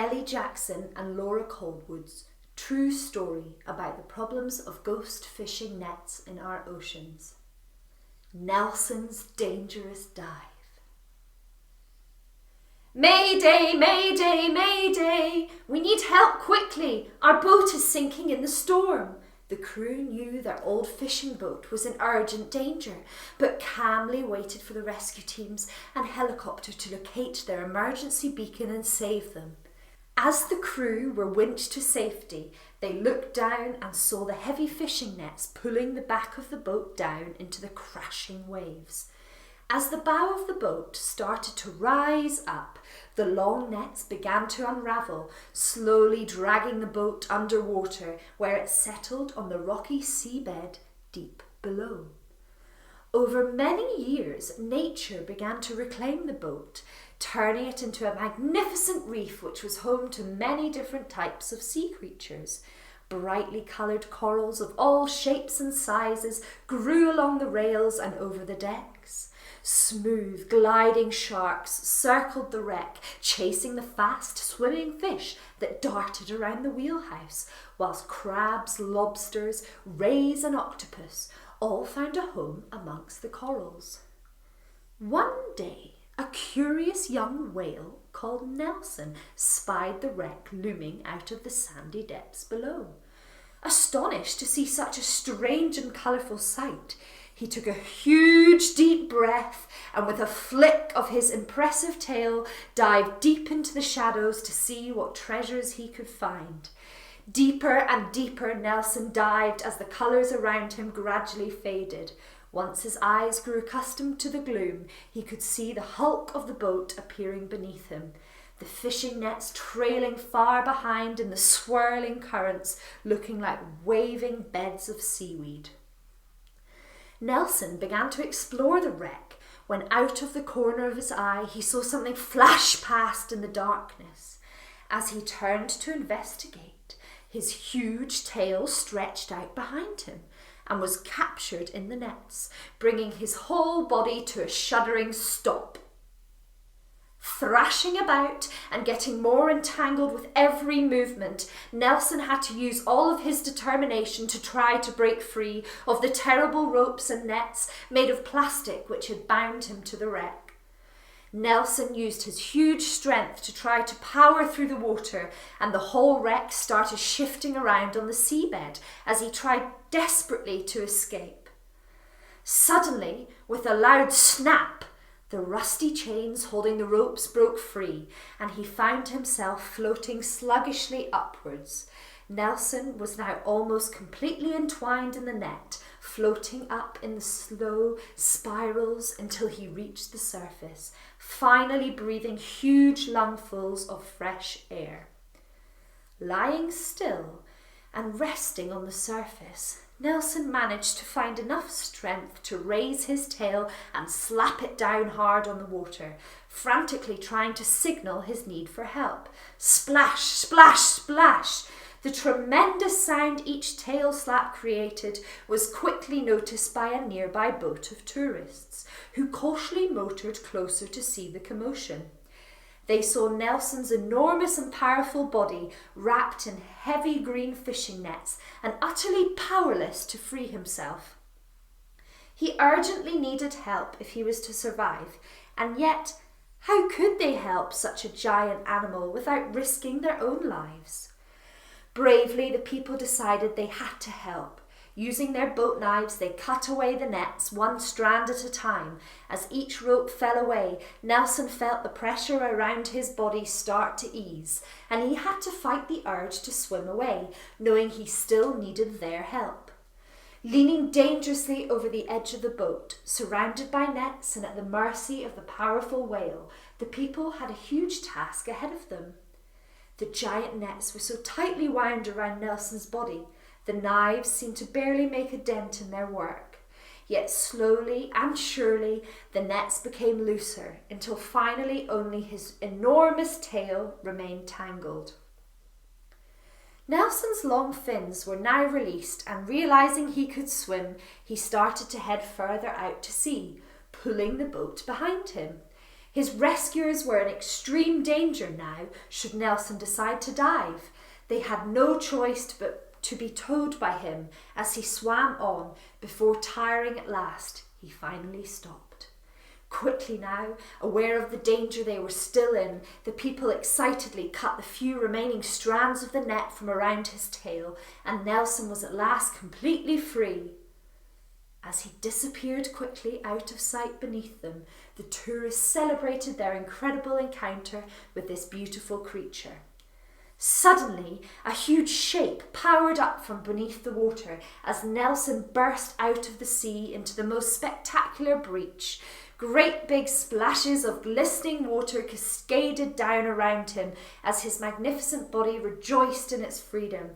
Ellie Jackson and Laura Callwood's true story about the problems of ghost fishing nets in our oceans. Nelson's dangerous dive. Mayday, mayday, mayday! We need help quickly! Our boat is sinking in the storm. The crew knew their old fishing boat was in urgent danger, but calmly waited for the rescue teams and helicopter to locate their emergency beacon and save them. As the crew were winched to safety, they looked down and saw the heavy fishing nets pulling the back of the boat down into the crashing waves. As the bow of the boat started to rise up, the long nets began to unravel, slowly dragging the boat underwater where it settled on the rocky seabed deep below. Over many years, nature began to reclaim the boat, turning it into a magnificent reef which was home to many different types of sea creatures. Brightly coloured corals of all shapes and sizes grew along the rails and over the decks. Smooth, gliding sharks circled the wreck, chasing the fast-swimming fish that darted around the wheelhouse, whilst crabs, lobsters, rays and octopus all found a home amongst the corals. One day, a curious young whale called Nelson spied the wreck looming out of the sandy depths below. Astonished to see such a strange and colourful sight, he took a huge deep breath and with a flick of his impressive tail dived deep into the shadows to see what treasures he could find. Deeper and deeper Nelson dived as the colours around him gradually faded. Once his eyes grew accustomed to the gloom, he could see the hulk of the boat appearing beneath him, the fishing nets trailing far behind in the swirling currents, looking like waving beds of seaweed. Nelson began to explore the wreck when out of the corner of his eye he saw something flash past in the darkness. As he turned to investigate, his huge tail stretched out behind him and was captured in the nets, bringing his whole body to a shuddering stop. Thrashing about and getting more entangled with every movement, Nelson had to use all of his determination to try to break free of the terrible ropes and nets made of plastic which had bound him to the wreck. Nelson used his huge strength to try to power through the water, and the whole wreck started shifting around on the seabed as he tried desperately to escape. Suddenly, with a loud snap, the rusty chains holding the ropes broke free, and he found himself floating sluggishly upwards. Nelson was now almost completely entwined in the net, floating up in the slow spirals until he reached the surface, finally breathing huge lungfuls of fresh air. Lying still and resting on the surface, Nelson managed to find enough strength to raise his tail and slap it down hard on the water, frantically trying to signal his need for help. Splash, splash, splash! The tremendous sound each tail slap created was quickly noticed by a nearby boat of tourists, who cautiously motored closer to see the commotion. They saw Nelson's enormous and powerful body wrapped in heavy green fishing nets and utterly powerless to free himself. He urgently needed help if he was to survive, and yet how could they help such a giant animal without risking their own lives? Bravely, the people decided they had to help. Using their boat knives, they cut away the nets, one strand at a time. As each rope fell away, Nelson felt the pressure around his body start to ease, and he had to fight the urge to swim away, knowing he still needed their help. Leaning dangerously over the edge of the boat, surrounded by nets and at the mercy of the powerful whale, the people had a huge task ahead of them. The giant nets were so tightly wound around Nelson's body, the knives seemed to barely make a dent in their work. Yet slowly and surely the nets became looser until finally only his enormous tail remained tangled. Nelson's long fins were now released, and realising he could swim, he started to head further out to sea, pulling the boat behind him. His rescuers were in extreme danger now should Nelson decide to dive. They had no choice but to be towed by him as he swam on before, tiring at last, he finally stopped. Quickly now, aware of the danger they were still in, the people excitedly cut the few remaining strands of the net from around his tail, and Nelson was at last completely free. As he disappeared quickly out of sight beneath them, the tourists celebrated their incredible encounter with this beautiful creature. Suddenly, a huge shape powered up from beneath the water as Nelson burst out of the sea into the most spectacular breach. Great big splashes of glistening water cascaded down around him as his magnificent body rejoiced in its freedom.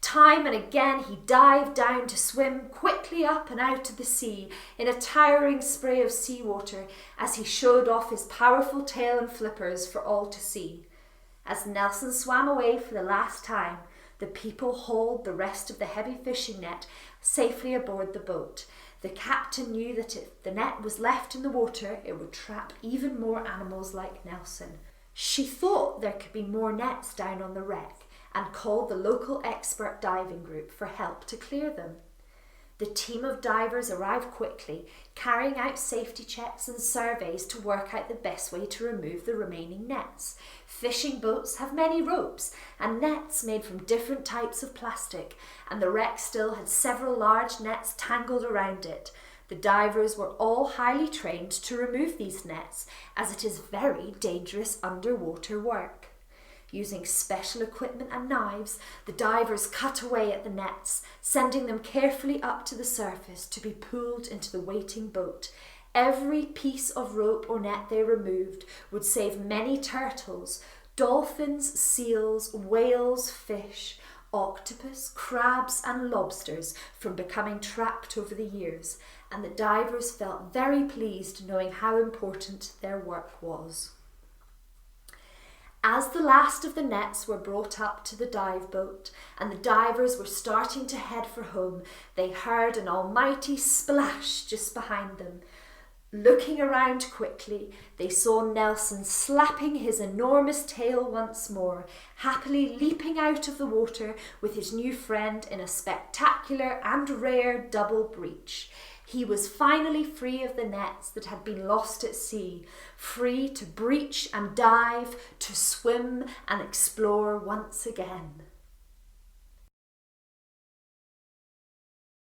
Time and again he dived down to swim quickly up and out of the sea in a towering spray of seawater as he showed off his powerful tail and flippers for all to see. As Nelson swam away for the last time, the people hauled the rest of the heavy fishing net safely aboard the boat. The captain knew that if the net was left in the water, it would trap even more animals like Nelson. She thought there could be more nets down on the wreck and called the local expert diving group for help to clear them. The team of divers arrived quickly, carrying out safety checks and surveys to work out the best way to remove the remaining nets. Fishing boats have many ropes and nets made from different types of plastic, and the wreck still had several large nets tangled around it. The divers were all highly trained to remove these nets, as it is very dangerous underwater work. Using special equipment and knives, the divers cut away at the nets, sending them carefully up to the surface to be pulled into the waiting boat. Every piece of rope or net they removed would save many turtles, dolphins, seals, whales, fish, octopus, crabs and lobsters from becoming trapped over the years, and the divers felt very pleased knowing how important their work was. As the last of the nets were brought up to the dive boat and the divers were starting to head for home, they heard an almighty splash just behind them. Looking around quickly, they saw Nelson slapping his enormous tail once more, happily leaping out of the water with his new friend in a spectacular and rare double breach. He was finally free of the nets that had been lost at sea, free to breach and dive, to swim and explore once again.